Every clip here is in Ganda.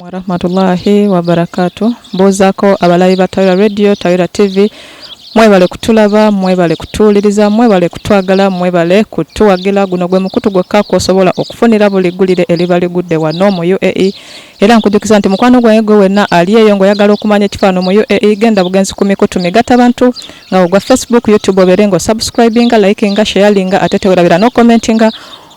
warahmatullahi wabarakatuh. Mbozako abalayi ba Taweelah Radio, Taweelah TV. Mwebale kutulaba, mwebale kutuuliriza, mwebale kutwagala, mwebale kutuwagira. Guno gwe mukutu gwekka kw'osobola okufunira buli ggulire eribali gudde wano mu UAE. Era nkujukiza nti mukwano gwange gwe wenna ali eyo ng'oyagala okumanya ekifaanano mu UAE, genda bugenzi ku mikutu migatta bantu nga ogwa Facebook, YouTube obeere ng'osubscribinga, likinga, sharinga, ate tewerabira no commentinga.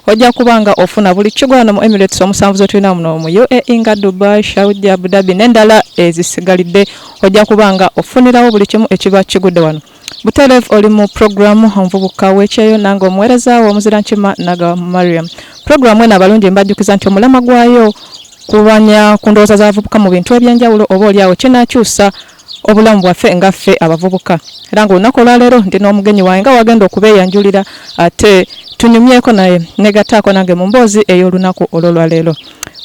Ojja kubanga ofuna buli kigwana mu Emirates omusanvu zo tulina muno mu UAE nga Dubai, Saudi, Abu Dhabi n'endala ezisigalidde. Ojja kubanga ofunirawo buli kimu ekiba kigudde wano. Buterevu oli mu programu omuvubuka w'ekyeyo nange omuweereza w'omuzirankima Nagawa Mariam. Programu eno abalungi mbajjukiza nti omulama gwayo kubanya ku ndowooza z'abavubuka mu bintu ebyenjawulo oba oliawo kinaakyusa obulamu bwaffe nga ffe abavubuka. Era ng'olunaku olwaleero ndi n'omugenyi wange nga wagenda okubeeyanjulira ate tunyumyeko naye negataako nange mu mboozi ey'olunaku olwaleero.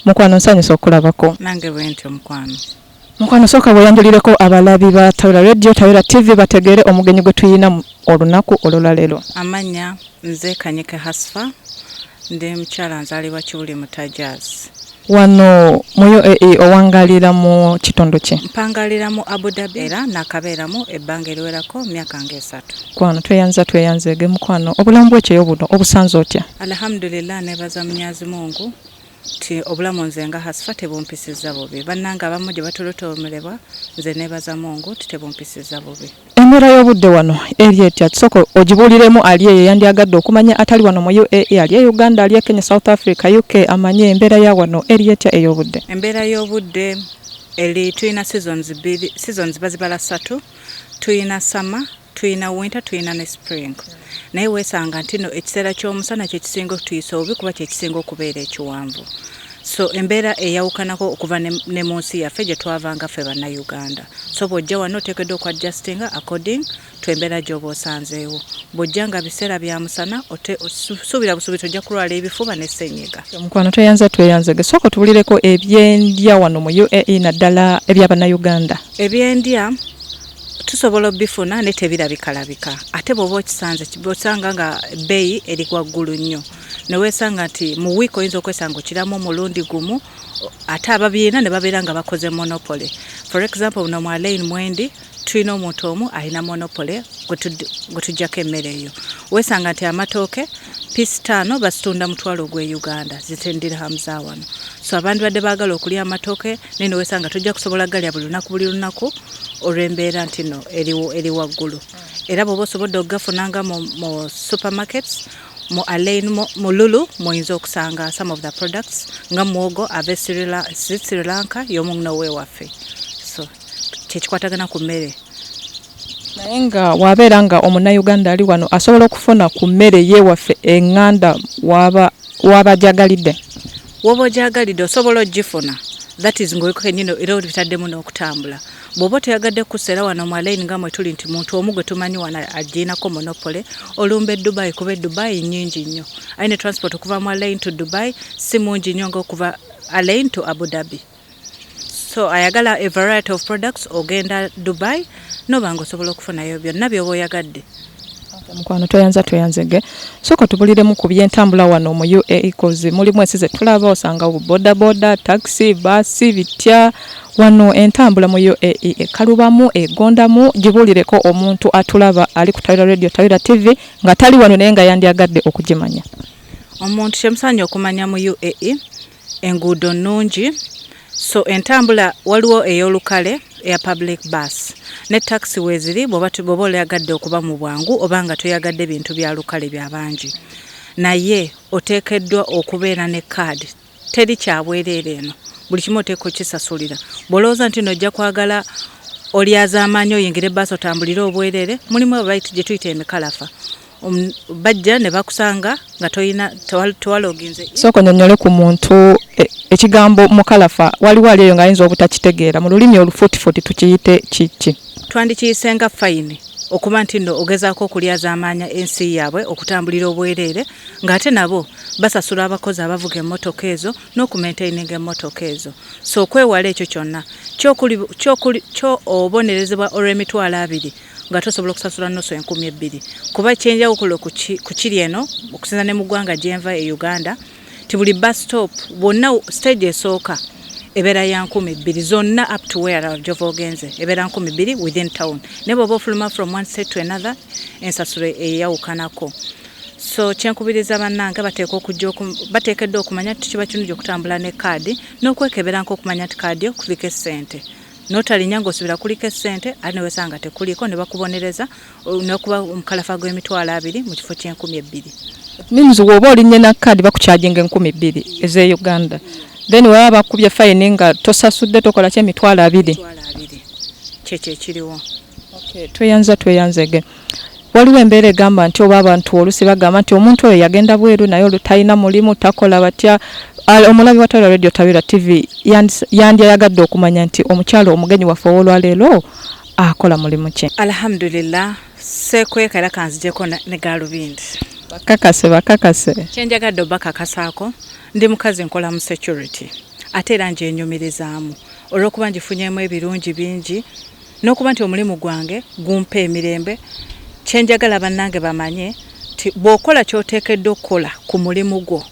Mukwano nsanyusa okulabako. Nange bwentyo mukwano. Mukwano sooka bweyanjulireko abalabi ba Taweelah Radio, Taweelah TV bategeere omugenyi gwe tuyina olunaku olwaleero. Amanya nze Kanyike Hasfa, ndi mukyala nzaalibwa Kibuli mu Tajazi. Wano mu UAE owangalira mu kitundu ki? Mpangalira mu Abu Dhabi era nakabeeramu ebbanga eriwerako myaka nga 3. Kwano tweyanzeege mukwano obulamu bw'ekyeyo buno obusanze otya? Alhamdulillah, nebaza Mwenyezi Mungu ti obulamu nze nga Hasfa tebumpisizza bubi. Bannanga abamu gye batolotomerebwa nze nebaza Mungu tebumpisizza bubi. Embeera y'obudde wano eri etya? Soko ogibuuliremu ali eyo yandyagadde okumanya atali wano mu UAE, ali e Uganda, ali e Kenya, South Africa, UK, amanye embeera ya wano eri etya ey'obudde? Embeera y'obudde eri tuyina seasons bazibala 3. Tuyina summer, tuyina winter, tuyina ne spring. Naye weesanga nti no ekiseera ky'omusana kye kisinga okutuyisa obubi kuba kye kisinga okubeera ekiwanvu. So embeera eyawukanako okuva ne mu nsi yaffe gye twavanga ffe bannayuganda. So bw'ojja wano oteekeddwa okuadjustinga according to embeera gy'oba osanzeewo. Bw'ojja nga biseera bya musana suubira busuubi tojja kulwala ebifuba ne ssenyiga. Mukwano tweyanzege. Sooka tubulireko ebyendya wano mu UAE naddala eby'abannayuganda. Ebyendya tusobola bifuna ne tebirabikalabika. Ate bw'oba okisanze bw'osanga nga bbeeyi eri waggulu nnyo. Ne weesanga nti mu wiiki oyinza okwesanga okiramu omulundi gumu, ate ababiina ne babeera nga bakoze monopoly. For example, buno mu Alain Mwendi tulina omuntu omu alina monopoly gwe tuggyako emmere eyo. Weesanga nti amatooke piisi 5 basitunda mutwalo gwe Uganda, zitendera hamza wano. So abantu badde baagala okulya amatooke naye ne weesanga tojja kusobola galya buli lunaku olw'embeera nti no eri waggulu. Era bw'oba osobodde okugafunanga mu supermarkets, mu Alain mu Lulu muyinza okusanga some of the products nga muwogo ave Sri Lanka y'omuno wewaffe. So kyekikwatagana ku mmere. Naye nga wabeera nga omunnayuganda ali wano asobola okufuna ku mmere yeewaffe eŋŋanda w'abajagalidde. W'oba ogyagalidde osobola ogifuna. That is ng'oyiko nnyino era obitaddemu n'okutambula. Bw'oba toyagadde kuseera wano mu Alain nga mwe tuli nti muntu omu gwe tumanyi wano agiinako monopoly, olumba e Dubai kuba e Dubai nnyingi nnyo. Ayina transport okuva mu Alain to Dubai si mungi nnyo ng'okuva Alain to Abu Dhabi. So ayagala a variety of products ogenda Dubai nobanga osobola okufunayo byonna by'oba oyagadde. Mukwano tweyanzege. Soko tubuliremu ku byentambula wano mu UAE kozi mulimu ensize tulaba osanga boda, taxi, basi, bitya. Wano entambula mu UAE ekalubamu egondamu. Gibulireko omuntu atulaba ali ku Taweelah Radio, Taweelah TV nga tali wano naye nga yandyagadde okugimanya. Omuntu kyemusanya okumanya mu UAE enguudo nnungi. So entambula waliwo ey'olukale eya public bus ne taxi weeziri bw'oba olayagadde okuba mu bwangu oba nga toyagadde bintu bya lukale bya bangi. Naye oteekeddwa okubeera ne kaadi. Teri kyabwereere eno. Buli kimu oteeka okisasulira. Bw'olowooza nti nojja kwagala olyaza amaanyi oyingire bbaasi otambulire obwereere, mulimu abaiti gye tuyita emikalafa. Bajja ne bakusanga nga tewaloginze. Soko nnyonnyole ku muntu ekigambo mukalafa waliwo aliyo ng'ayinza obutakitegeera mu lulimi olufuutifuuti tukiyite kiki? Twandikiyisenga fayini okuba nti nno ogezaako okulyaza amaanya ensi yaabwe okutambulira obwereere ng'ate nabo basasula abakozi abavuga emmotoka ezo n'okumaintaininga emmotoka ezo. So okwewala ekyo kyonna kyo obonerezebwa olw'emitwalo 2 nga tosobola okusasula nusu 2,000 kuba kyenjawulo ku kiri eno okusinza ne mu ggwanga gyenva e Uganda ti buli bus stop bonna stage esooka ebeera ya 2,000 zonna up to where gy'ova ogenze ebeera 2,000 within town ne bw'oba ofuluma from one state to another ensasula eyawukanako. So kyenkubiriza bannange bateekeddwa okumanya nti kiba kirungi okutambula ne kaadi n'okwekebera nk'okumanya nti kaadi kuliko essente n'otalinya ng'osubira kuliko essente ate ne wesanga tekuliko ne bakubonereza n'okuba omukalafa gw'emitwalo 2 mu kifo ky'e2,000. Means woba olinye na kaadi bakukyajinga 2,000 eze Uganda. Then waba bakubye fine nga tosasudde tokola kye emitwalo 2. Kyekyo ekiriwo. Okay, tweyanzege. Waliwo embeera egamba nti oba abantu olusi bagamba nti omuntu oyo yagenda bweru naye olutayina mulimu takola batya. Omulabi wa Taweelah Radio Taweelah TV yandyayagadde okumanya nti omukyalo omugenyi waffe olwaleero akola mulimu ki? Alhamdulillah sekwekala kanzijeko ne galubindi. Bakakase. Kyenjagadde obakakasaako ndi mukazi nkola mu security ate era njenyumirizaamu olw'okuba njifunyemu ebirungi bingi n'okuba nti omulimu gwange gumpa emirembe. Kyenjagala bannange bamanye nti bw'okola ky'oteekeddwa okukola ku mulimu gwo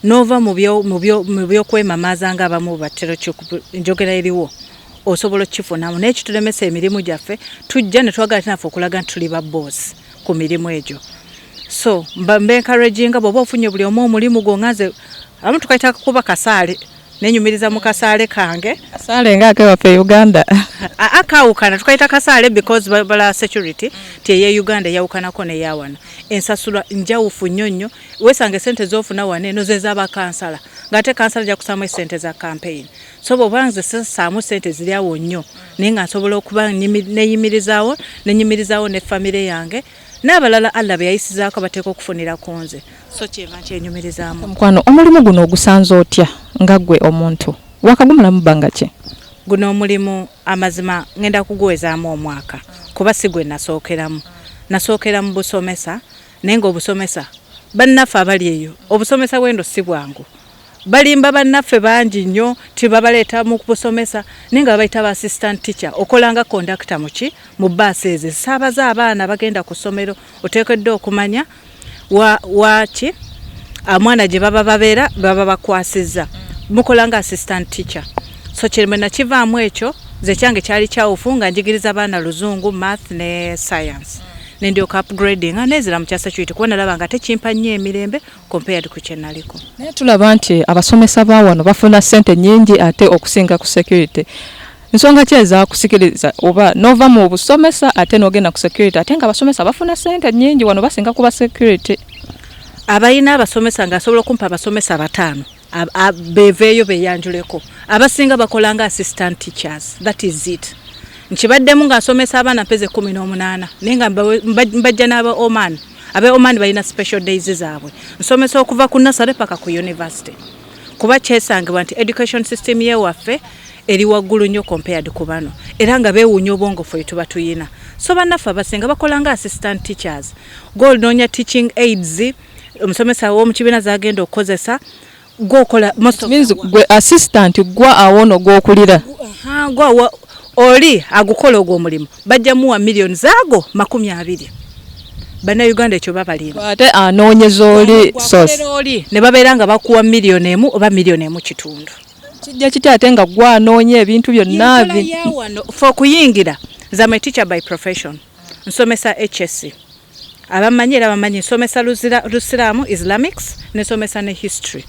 n'ova mu by'okwemamaaza ng'abamu batero njogera eriwo osobola okukifunamu naye kitulemesa emirimu gyaffe tujja ne twagala tinaffe okulaga nti tuli ba boss ku mirimu egyo. So mbencouraginga bw'oba ofunye buli omu omulimu gwo nganze abamu tukaita kuba kasaale nenyumiriza mu kasaale kange kasaale ngake waffe Uganda akawukana tukaita kasaale because bala security tiye Uganda yawukanako ne yawana ensasula njawufu nnyonnyo wesange sente zofuna wane no zeza abakansala ngate kansala ja kusamu sente za campaign so bobanze samu sente ziri awo nnyo ninga nsobola okuba neyimirizaawo ne family yange n'abalala Allah beyayisizaako bateeka okufunira kunze so kyeva kyenyumirizaamu. Mukwano omulimu guno ogusanze otya nga gwe omuntu wakagumulamu bbanga ki? Guno omulimu amazima ngenda kuguwezaamu omwaka kuba si gwe nasookera mu busomesa naye ng'obusomesa bannaffe abali eyo obusomesa bwendo si bwangu balimba bannaffe bangi nnyo tibabaleeta mu busomesa naye nga babayita ba assistant teacher okolanga conductor mu bbaasi ezo saabaza abaana bagenda ku ssomero oteekeddwa okumanya waki amwana gye babeera baba bakwasizza mukolanga assistant teacher. So kyemwe nakivaamu ekyo ze kyange kyali kyawufu nga njigiriza abaana luzungu math ne science nendyoka upgrading anezira mu kyasa cyuti kubona labanga tekimpa nnyo emirembe compared ku kyenaliko. Naye tulaba nti abasomesa ba wano bafuna ssente nnyingi ate okusinga ku security. Nsonga ki ezaakusikiriza oba nova mu busomesa ate n'ogenda ku security ate nga abasomesa bafuna ssente nnyingi wano basinga kuba security? Abayina abasomesa nga asobola okumpa abasomesa 5 beveeyo beyanjuleko abasinga bakolanga assistant teachers. That is it. Nkibaddemu nga asomesa abaana mpeze 18 naye nga mbajja n'aba Oman. Abe Oman balina special days zaabwe. Nsomesa okuva ku nursery paka ku university. Kuba kyesangibwa nti education system yewaffe eri waggulu nnyo compared ku bano era nga beewuunya obwongo ffe tuba tuyina. So bannaffe abasinga bakolanga assistant teachers. Golnonya teaching aids omusomesa w'omu kibiina zagenda okukozesa gokola most of means gwe assistant gwa awono gokulira gwa oli agukola ogwo mulimu bajja muwa millions zago 20 bana Uganda ekyo babalina ate anoonyeza oli source oli ne babeeranga bakuwa million emu oba million emu kitundu kijja kiti ate nga gwa anoonye ebintu byonna for kuyingira za my teacher by profession nsomesa HSC abamanyi nsomesa Lusiramu Islamics nsomesa ne history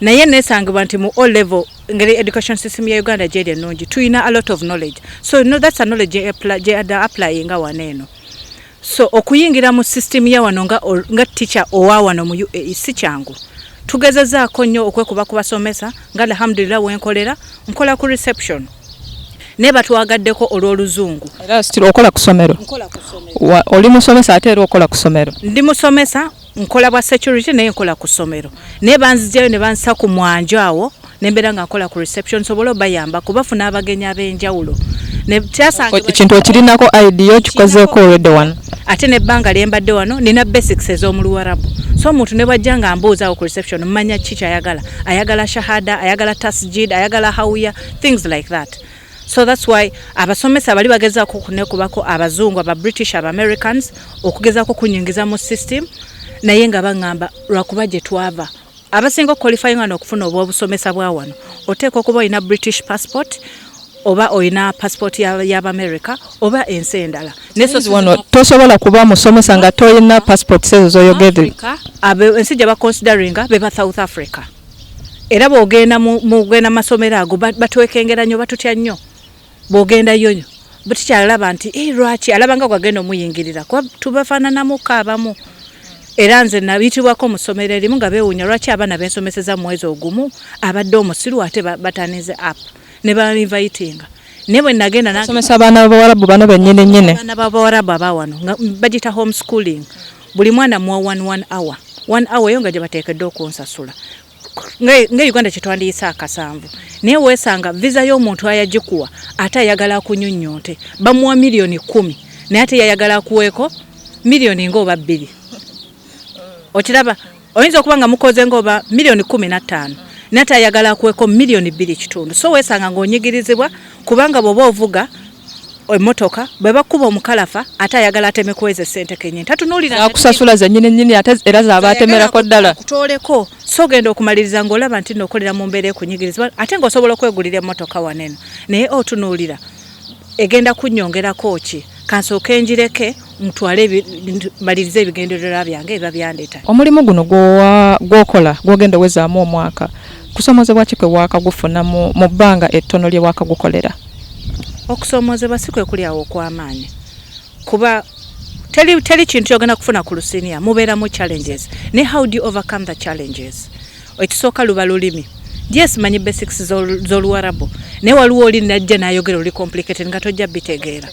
naye nesangibwa nti mu all level ngeri education system ya Uganda jeri ennungi tuyina a lot of knowledge so that's a knowledge applying waneno so okuyingira mu system ya wano nga teacher owa wano mu UAE si kyangu tugezezaako nnyo okwekuba kubasomesa nga alhamdulillah wenkolera nkola ku reception ne batwagaddeko olw'oluzungu era still okola ku ssomero oli musomesa ate era okola ku ssomero ndi musomesa nkola bwa security naye nkola ku ssomero naye banzijayo ne bansa ku mwanjo awo nembera nga nkola ku reception sobola bayamba kubafuna abagenyi ab'enjawulo ne kyasanga ekintu okirinako idea kikozeeko olwedde wano ate nebbanga lyembadde wano nina basics ez'omuluwarabu so omuntu ne bwajja nga mbuuzaawo ku reception mmanya ki kyayagala ayagala shahada ayagala tasjid ayagala hawiya things like that. So that's why abasomesa bali bagezaako kunekubako abazungu aba British aba Americans okugezaako kunyingiza mu system naye nga bangamba lwakuba gye twava abasinga qualifying ano okufuna obwobusomesa bwa wano oteekwa okuba olina British passport oba olina passport y'aba America oba ensi endala neso wano tosobola kuba musomesa nga toyina passport sezo zoyogedde ensi gye baconsideringa beba South Africa era bwogenda mugenda masomero ago batwekengera nnyo batutya nnyo bwogenda yonyo butikyalaba nti lwaki alabanga gwagenda omuyingirira kuba tubafaananamu kaabamu era nze nabiyitibwako mu ssomero erimu nga beewuunya lwaki abaana bensomeseza mu mwezi ogumu abadde omusiru ate batanize up ne bainvitinga ne bwe nagenda nasomesa abaana b'Abawarabu bano bennyini nnyini abaana b'Abawarabu abawano bagita homeschooling buli mwana muwa 1 hour 1 hour yo nga gye bateekedde okunsasula nga Uganda kyetwandiyisa akasanvu naye weesanga visa y'omuntu ayagikuwa ate ayagala akunyunnyote bamuwa $10,000,000 naye ate yayagala akuweeko $2,000,000 ng'oba 2 okiraba oyinza okuba nga mukoze ng'oba $15,000,000 naye ate ayagala akuweeko $2,250,000 so weesanga ng'onyigirizibwa kubanga bw'oba ovuga emotoka bwe bakuba omukalafa ate ayagala ateme kuweza ssente kennyini tatunuulira akusasula zennyini nnyini ate era zaaba atemerako ddala kutooleko so genda okumaliriza ng'olaba nti n'okolera mu mbeera ekunyigirizibwa ate ng'osobola okwegulira emmotoka waneno naye otunuulira egenda kunnyongerako ki kansooke njireke mutwale maliriza ebigendererwa byange eba byandeeta omulimu guno gw'okola gw'ogenda owezaamu omwaka kusomozebwa ki kwe waakagufuna mu bbanga ettono lye waakagukolera okusomozebwa si kwe kuli awo okw'amaanyi kuba teri kintu kyogenda kufuna ku lusiniya mubeeramu challenges ne how do you overcome the challenges ekisooka luba lulimi yes manyi basics z'oluwarabu naye waliwo oli najja n'ayogera oli complicated nga tojja bitegeera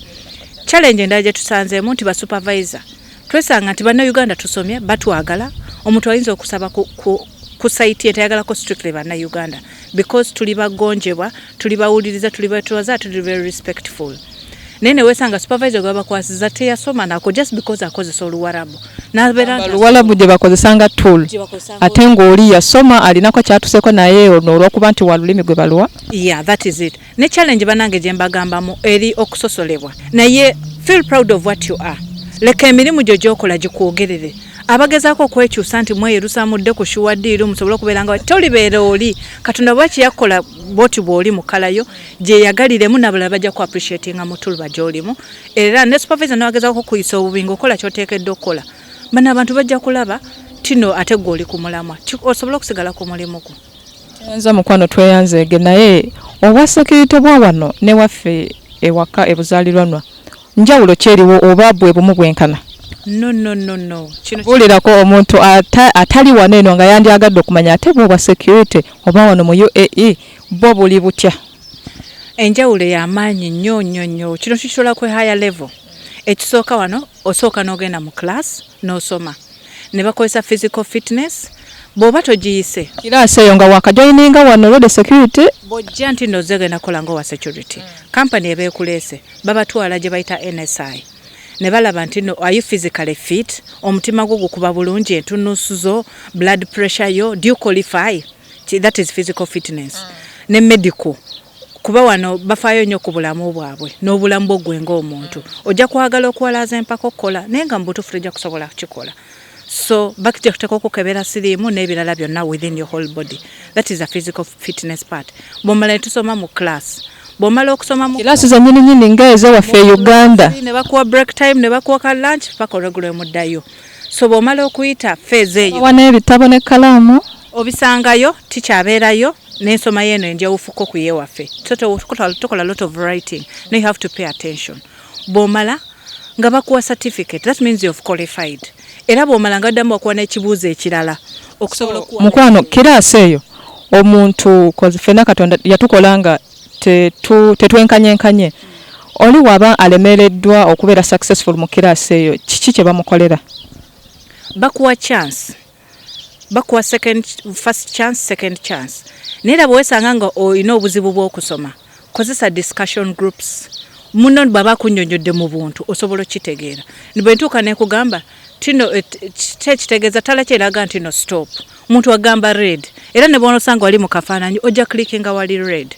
challenge endala gye tusanzeemu nti basupervisor twesanga nti bannayuganda tusomye batwagala omuntu ayinza okusaba ku site etayagalako strictly bannayuganda because tuli bagonjebwa tuli bawuliriza tuli batwaza tuli very respectful nene wesanga supervisor gwe bakwasiza teyasoma nako just because akozesa oluwarabu oluwarabu gye bakozesanga tool ate ng'oli yasoma alinako kyatuseko naye olw'okuba nti walulimi gwe baluwa yeah that is it ne challenge banange gye mbagambamu eri okusosolebwa naye feel proud of what you are leka emirimu gyo gy'okola gikwogerere abagezaako okwekyusa nti mweyerusa mudde ku shuwaddiiru musobola okubeera nga tolibeera oli katonda bwaki yakola bwoti bw'oli mu kalayo gye yagaliremu nabula bajja ku appreciatinga mu tuluba gy'olimu era ne supervisor nabagezaako kuyisa obubi ng'okola ky'oteekedde okukola bano abantu bajja kulaba tino ate gw'oli ku mulamwa osobola okusigala ku mulimu gwo nza mukwano tweyanzeege naye obwa security bwa wano ne waffe ewaka ebuzaalirwanwa njawulo kyeriwo oba bwe bumu bwenkana no bulirako omuntu atali wano eno nga yandyagadde okumanya ate bw'obwa security oba wano mu UAE bo buli butya enjawulo y'amaanyi nnyo kino kisobola ku higher level ekisooka wano osooka n'ogenda mu class n'osoma ne bakozesa physical fitness bw'oba togiyise kiraasi eyo nga wakajoyininga wano road security bw'ojja nti nozegenda kola ng'owa security company ebeekuleese babatwala gye bayita NSI ne balaba nti no are you physically fit omutima gwo gukuba bulungi entunusu zo blood pressure yo do you qualify that is physical fitness ne medical kuba wano bafaayo nnyo ku bulamu bwabwe n'obulamu bw'ogwe ng'omuntu ojja kwagala okuwalaza empaka okukola naye nga mu butuufu tojja kusobola kukikola so bakijja kuteeka okukebera siriimu n'ebirala byonna within your whole body that is a physical fitness part bw'omala ne tusoma mu class bw'omala okusoma mu class za nnyini ng'ezewaffe e Uganda ne bakuwa break time ne bakuwa ka lunch paka olweggulo emuddayo so bw'omala okuyita phase eyo wana ebitabo n'ekkalaamu obisangayo tikyabeerayo n'ensoma yeeno enjawufuko ku yeewaffe tukola lot of writing no you have to pay attention bw'omala nga bakuwa certificate that means you've qualified era bw'omala nga addamu okuwa n'ekibuuzo ekirala okusobola okuwa mukwano kiraasi eyo omuntu ffenna Katonda yatukola nga tetwenkanyenkanye oli waba alemereddwa okubeera successful mu kiraasi eyo kiki kye bamukolera bakuwa chance bakuwa first chance second chance nera bwesanga nga olina obuzibu bw'okusoma kozesa discussion groups muno baba kunnyonnyodde mu buntu osobola okitegeera bwe ntuuka ne kugamba tino kitegeeza tala kyeraga nti no stop muntu agamba red era ne bw'onosanga wali mu kafaananyi ojja clickinga wali red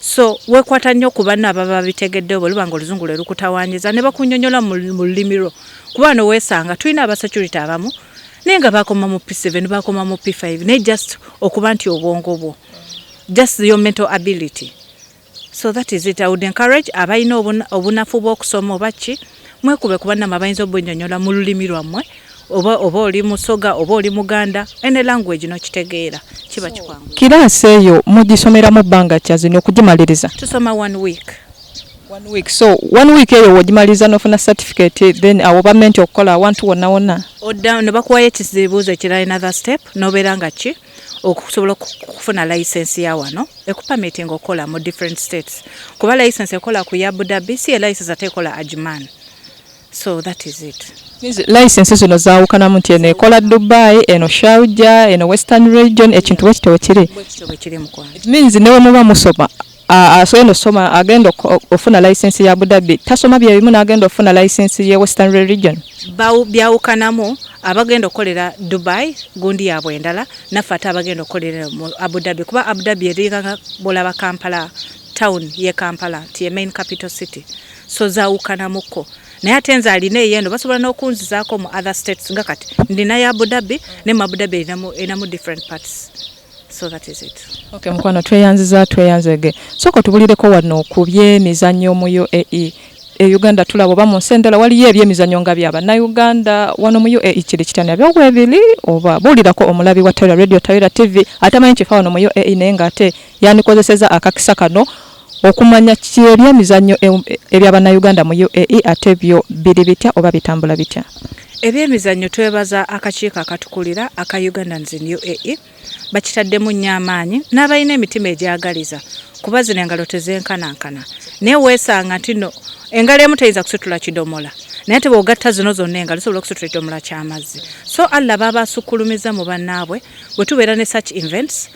so wekwata nnyo ku banna ababa bitegedde bwe nga oluzungu lwe lukutawaanyiza ne bakunnyonnyola mu lulimi lwo kuba no weesanga tulina abasecurity abamu naye nga bakoma mu P7 bakoma mu P5 ne just okuba nti obwongo bwo just your mental ability. So that is it. I would encourage abayina obunafu bw'okusoma obaki mwekube kubanna mabayinza obunnyonnyola mu lulimi lwammwe oba oli musoga oba oli muganda ene language no kitegeera kiba kikwangu. Kiraasi eyo mugisomera mu bbanga kyazino okugimaliriza? Tusoma 1 week. 1 week. So 1 week eyo wogimaliza nofuna certificate then awo bamenti okukola awantu wonna. Odda ne bakuwayo ekizibuuzo ekirala another step nobeera nga ki okusobola okufuna license ya wano ekupermitting okola mu different states kuba license ekola ku Abu Dhabi si license atekola Ajman. So that is it. License zino zaawukanamu nti eno ekola Dubai eno Sharjah eno Western region ekintu bwekito wekiri. It means newe muba musoma asoyeno soma agenda ofuna license ya Abu Dhabi tasoma bya bimu agenda ofuna license ya Western region. Byawukanamu abagenda okolera Dubai gundi yabwe endala nafata abagenda okolera mu Abu Dhabi kuba Abu Dhabi eringa bolaba Kampala town ye Kampala tie main capital city so zaawukanamuko naye ate nze alina eyendo basobola n'okunzizaako mu other states nga kati ndina ya Abu Dhabi ne mu Abu Dhabi erinamu different parts. So that is it. Okay, mukwano tweyanzege soko tubulireko wano ku byemizannyo mu UAE. Uganda tulabo ba mu nsendera waliyo ebyemizannyo nga byaba na Uganda wano mu UAE kiri kitanya byobwebili oba bulirako omulabi wa Taweelah Radio Taweelah TV atamanyi kifa wano mu UAE naye nga ate yanikozeseza akakisa kano okumanya ebyemizannyo ebyaba na Uganda mu UAE ate byo biri bitya oba bitambula bitya. Ebyemizannyo twebaza akakiiko akatukulira aka UGANDANS in UAE bakitaddemu nnyo amaanyi n'abalina emitima egyagaliza kuba zino engalo tezenkanankana naye weesanga nti no engalo emu teyinza kusitula kidomola naye ate bw'ogatta zino zonna engalo zisobola okusitula ekidomola ky'amazzi so Allah baba asukulumiza mu bannaabwe bwe tubeera ne such events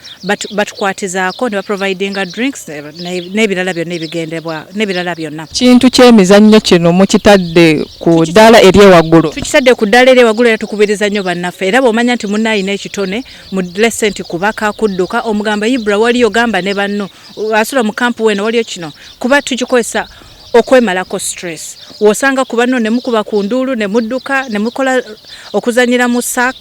batukwatizaako ne baprovidinga drinks n'ebirala byonna ebigendebwa n'ebirala byonna. Kintu ky'emizannyo kino mukitadde ku ddaala ery'ewaggulu? Tukitadde ku ddaala ery'ewaggulu era tukubiriza nnyo bannaffe era bw'omanya nti munna alina ekitone mu lesenti kubaka kudduka omugamba Ibra waliyo gamba ne banno asula mu kampu weno waliyo kino kuba tukikozesa okwemalako stress wosanga kuba no ne mukuba ku ndulu ne mudduka ne mukola okuzanyira mu sack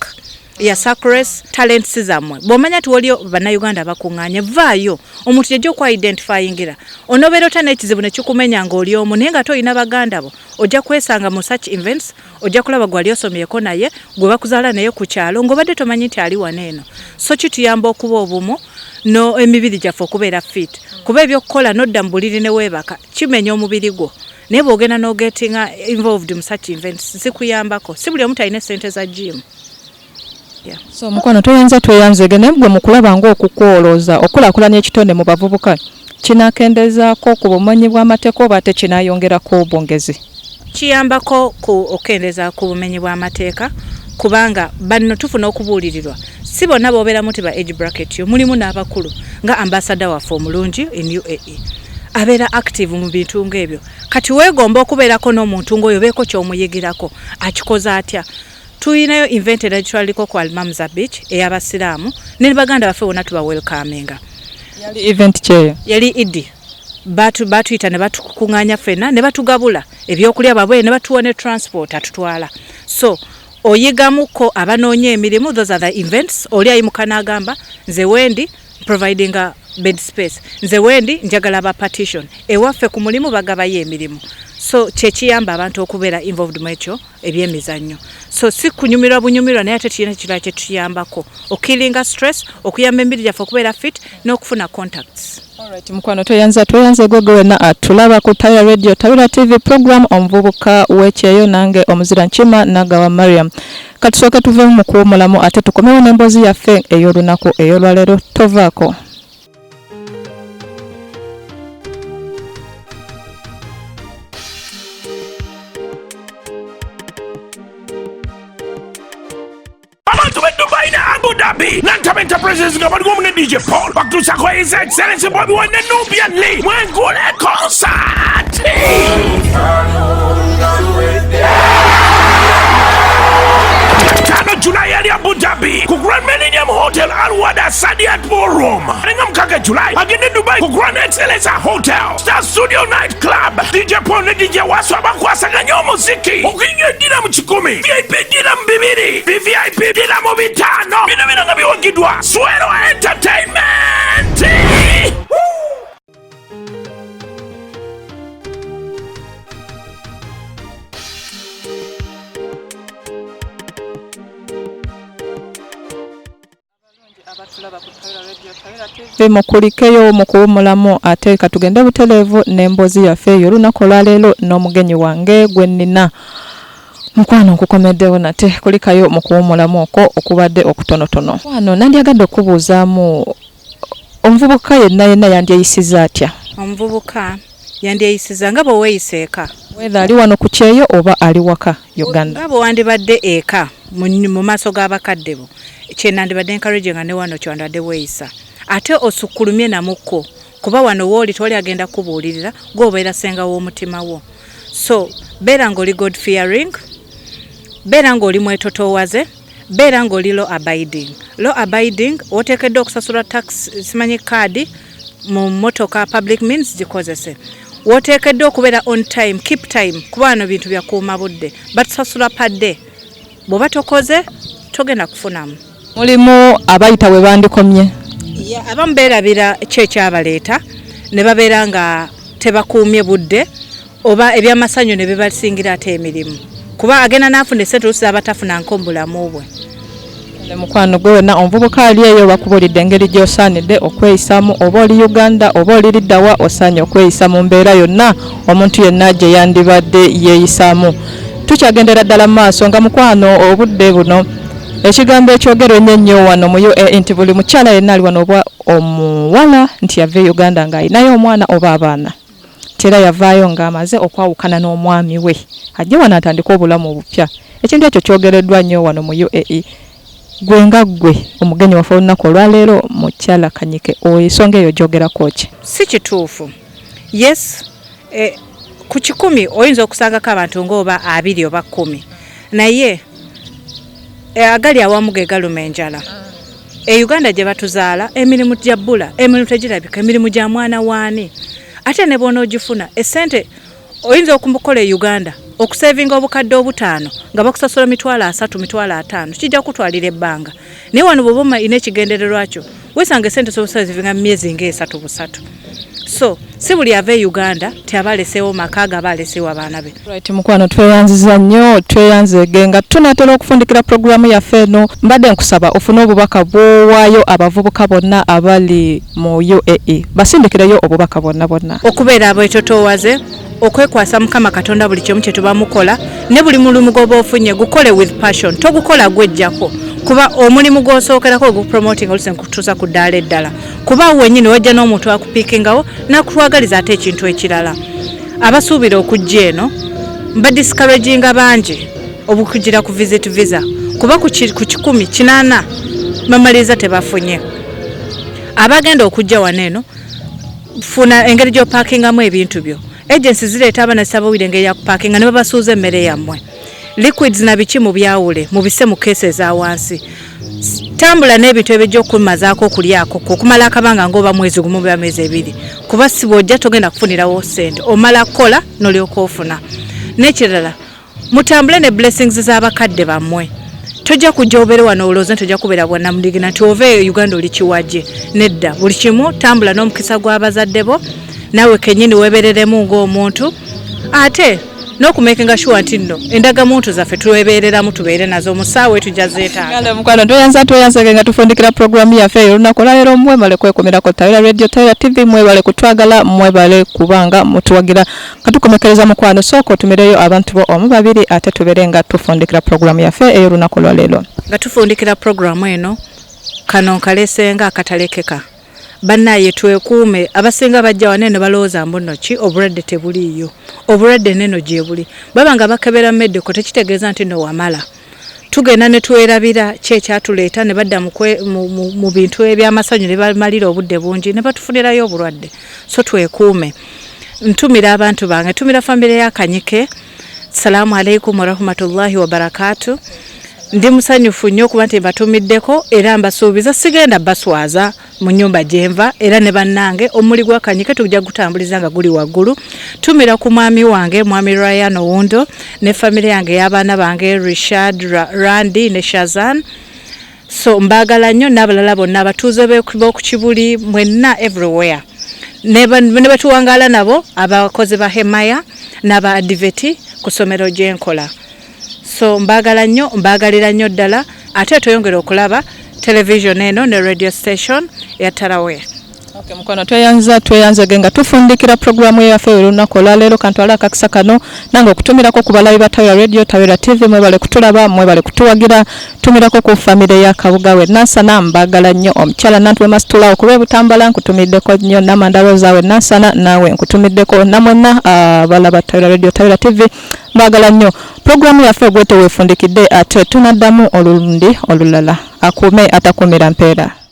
ya sacres talents zamwe bomanya tu waliyo bannayuganda bakuŋŋaanye vaayo omuntu yajja okwa identifyingira onobeera otana ekizibu ne kikumenya ng'oli omu naye nga toyina baganda bo ojja kwesanga mu such events ojja kulaba gwali osomyeko naye gwe bakuzaala naye ku kyalo ng'obadde tomanyi nti ali wano eno so kituyamba okuba obumu no emibiri gyaffe okubeera fit kuba ebyokukola nodda mu buliri ne weebaka kimenya omubiri gwo naye bw'ogenda n'ogetinga involved mu such events zikuyambako si buli omu talina ssente za gym. Yeah. So mukwano tweyanzege naye gwe mukulaba ng'okukwolooza okulaakulanya ekitone mu bavubuka kinaakendezaako ku bumenyi bw'amateeka oba ate kinaayongerako obwongezi? Kiyambako ku okendeza ku bumenyi bw'amateeka kubanga banno tufuna okubuulirirwa si bonna boobeeramu ti ba age bracket yo mulimu n'abakulu nga ambassador waffe omulungi in UAE abeera active mu bintu ng'ebyo kati weegomba okubeerako n'omuntu ng'oyo beeko ky'omuyigirako akikoza atya. Tuyinayo event eratwaliko ku Almamza Beach ey'abasiraamu ne baganda baffe wonna tuba welcominga. Yali event kyeyo? Yali Idi. Batuyita ne batukuŋŋaanya ffenna ne batugabula ebyokulya babwe ne batuwa ne transport atutwala. So oyigamuko abanoonya emirimu those are the events oli ayimuka n'agamba nze wendi providing a bed space nze wendi njagala ba partition ewaffe ku mulimu bagabayo emirimu so kyekiyamba abantu okubeera involved mu ekyo ebyemizannyo so si kunyumirwa bunyumirwa naye ate kirina kirala kyetuyambako okillinga stress okuyamba emibiri gyaffe okubeera fit n'okufuna contacts. Alright, mukwano tweyanze gwegwe wena atulaba ku Taweelah Radio Taweelah TV program omuvubuka w'ekyeyo nange omuzira nkima Nagawa Mariam. Katusooke tuve mu kuwumulamu ate tukomewo n'emboozi yaffe ey'olunaku ey'olwaleero tovaako. Abantu b'e Dubai ne Abu Dhabi Abudabi. Nantam Enterprises nga bali gomune DJ Paul. Bakutusa kwa His Excellency Bobby Wine Nubian Lee. Mwengule concert. 5 July ali Abu Dhabi ku Grand Millennium Hotel Alwada Sadiat Ballroom. Nga mkaka July agende Dubai ku Grand Excellence Hotel Star Studio Night Club. DJ Paul ne DJ Wasu abakwasaganya omuziki okunyedira mu 10, VIP dira mu 2, VVIP dira mu 5. Bino nga biwagidwa Swero Entertainment. Mukulikeyo mukuwumulamu ate katugende butelevu n'emboozi yaffe eyo olunaku olwaleero n'omugenyi wange gwe nnina mukwano nkukomeddewo nate kulikayo mukuwumulamu okwo okubadde okutonotono. Wano nandyagadde okubuuzaamu omuvubuka yenna yandyeyisiza atya? Omuvubuka yandyeyisiza nga bwe weeyiseeka. Whether ali wano ku Kyeyo oba ali waka Uganda. Nga bwe wandibadde eka mu maaso g'abakadde bo. Kyenandibadde encouraging nga ne wano kyandibadde weeyisa. Ate osukkulumye namukko kuba wano wooli toli agenda kubuulirira gw'obeera senga w'omutima wo. So beera ng'oli God fearing, beera ng'oli mwetotoowaze, beera ng'oli law abiding. Law abiding oteekeddwa okusasula tax simanyi kaadi mu motoka public means gikozese. Woteekeddwa okubeera on time, keep time kuba wano bintu bya kuuma budde batusasula padde. Bw'oba tokoze togenda kufunamu. Mulimu abayita we bandikomye. Abamu beerabira kyekyabaleeta ne babeera nga tebakuumye budde oba ebyamasanyu ne bibasingira ate emirimu kuba agenda n'afuna essente oluusi abatafuna nkombulamu bwe. Ne mukwano gwe wena omuvubuka ali eyo bakubulidde engeri gy'osaanidde okweyisamu oba oli Uganda oba oli liddawa osaanye okweyisa mu mbeera yonna omuntu yenna gye yandibadde yeeyisaamu. Tukyagendera ddala mu maaso nga mukwano obudde buno ekigambo ekyogerwa ennyo wano mu UAE nti buli mukyala yenna ali wano oba omuwala nti yava e Uganda ng'alinayo omwana oba abaana. Era yavaayo ng'amaze okwawukana n'omwami we ajje wano atandika obulamu obupya. Ekintu ekyo kyogereddwa nnyo wano mu UAE. Gwe nga gwe omugenyi waffe olunaku olwaleero mukyala Kanyike ensonga eyo gyogerako ki? Si kituufu. Yes, ku 10 oyinza okusangako abantu ng'oba 2 oba 10 naye agali awamu ge galuma enjala. Uganda gye batuzaala emirimu gya bbula, emirimu tegirabika, emirimu gya mwana waani. Ate ne bona ogifuna essente oyinza okumukola e Uganda okusevinga obukadde 5 nga bakusasula 3,000 5,000 kijja kutwalira ebbanga. Naye wano bw'oba ina ekigendererwa kyo wesanga essente z'obusazivinga mu myezi ng'esatu busatu. So si buli ava e Uganda tyabaleseewo maka gabaleseewo abaana be. Right, mukwano tweyanziza nnyo tweyanzege nga tunatera okufundikira programu yaffe eno. Mbadde nkusaba ofune obubaka bw'owaayo abavubuka bonna abali mu UAE basindikireyo obubaka bonna okubeera abwetotoowaze okwekwasa Mukama Katonda buli kimu kye tuba mukola ne buli mulimu gw'oba ofunye gukole with passion togukola gwejjako kuba omulimu gw'osookerako ogupromoting olusenga kutuusa ku ddaala eddala kuba wennyini wajja n'omuntu akupiikingawo n'akutwagaliza ate ekintu ekirala. Abasuubira okujja eno mbadiscouraginga bangi obukugira ku visit visa kuba ku 10 8 bamaliriza tebafunye. Abagenda okujja wano eno funa engeri gy'opaakingamu ebintu byo. Agency zireeta abaana zisabawire engeri ya kupaakinga ne babasuuza emmere yammwe. Liquids na biki mu byawule mubise mu kese za wansi. Tambula n'ebintu ebijja okumazaako okulyako okumala akabanga ng'oba mwezi gumu oba myezi 2 kuba si bw'ojja togenda kufunirawo ssente omala kukola n'olyoka ofuna. N'ekirala mutambule ne blessings z'abakadde bammwe. Tojja kujja obeere wano olowooza tojja kubeera bwannamudigina nti ova e Uganda oli kiwajje. Nedda buli kimu tambula n'omukisa gw'abazadde bo nawe kennyini weebereremu ng'omuntu ate n'okumekinga sure nti nno endagamuntu zaffe twebeereramu tubeere nazo musaawe tujja zeetaaga. Mukwano tweyanzege nga tufundikira programu yaffe eyo olunaku olwaleero mwebale kwekomerako Taweelah Radio Taweelah TV mwebale kutwagala mwebale kubanga mutuwagira nga tukomekereza mukwano sooka otumireyo abantu bo 1 ate tubeere nga tufundikira programu yaffe eyo olunaku olwaleero. Nga tufundikira programu eno kano nkalesenga akatalekeka. Bannaye twekuume abasinga bajja wane ne balowooza mbuno ki obulwadde tebuliiyo. Obulwadde neno gye buli. Baba nga bakebera medde ko tekitegeeza nti no wamala. tugenda ne tuwerabira kyatuleeta ne badda mu bintu ebyamasanyu ne bamalira obudde bungi ne batufunirayo obulwadde. So twekuume. Ntumira abantu bange, ntumira famire ya Kanyike. Assalamu alaikum wa rahmatullahi wa barakatuh. Ndi musanyufu nnyo kuba nti mbatumiddeko era mbasuubiza sigenda baswaza mu nnyumba gyenva era ne bannange omuli gwa Kanyike tujja gutambuliza nga guli waggulu. Tumira ku mwami wange mwami Ryan Owundo ne famire yange y'abaana bange Richard, Randy ne Shazan. So mbagala nnyo n'abalala bonna abatuuze b'oku Kibuli mwenna everywhere. Ne batuwangala nabo abakozi ba Hemaya n'aba Adiveti ku ssomero gyenkola. So mbagala nnyo mbagalira nnyo ddala ate toyongera okulaba television eno ne radio station ya Taweelah. Okay, mukono tweyanza genga tufundikira programu yaffe olunaku olwaleero kantwala akakisa kano nange okutumirako ku balabi ba Taweelah radio Taweelah TV mwebale kutulaba mwebale kutuwagira tumirako ku famire ya Kabuga we Nansana mbagala nnyo omukyala Nantwe Masitula okuba Butambala nkutumiddeko nnyo namandalo zaawe Nansana nawe nkutumiddeko namwena balaba Taweelah radio Taweelah TV mbagala nnyo programu yaffe gwete weefundikidde ate tunaddamu olulundi olulala akuume atakumira mpeera.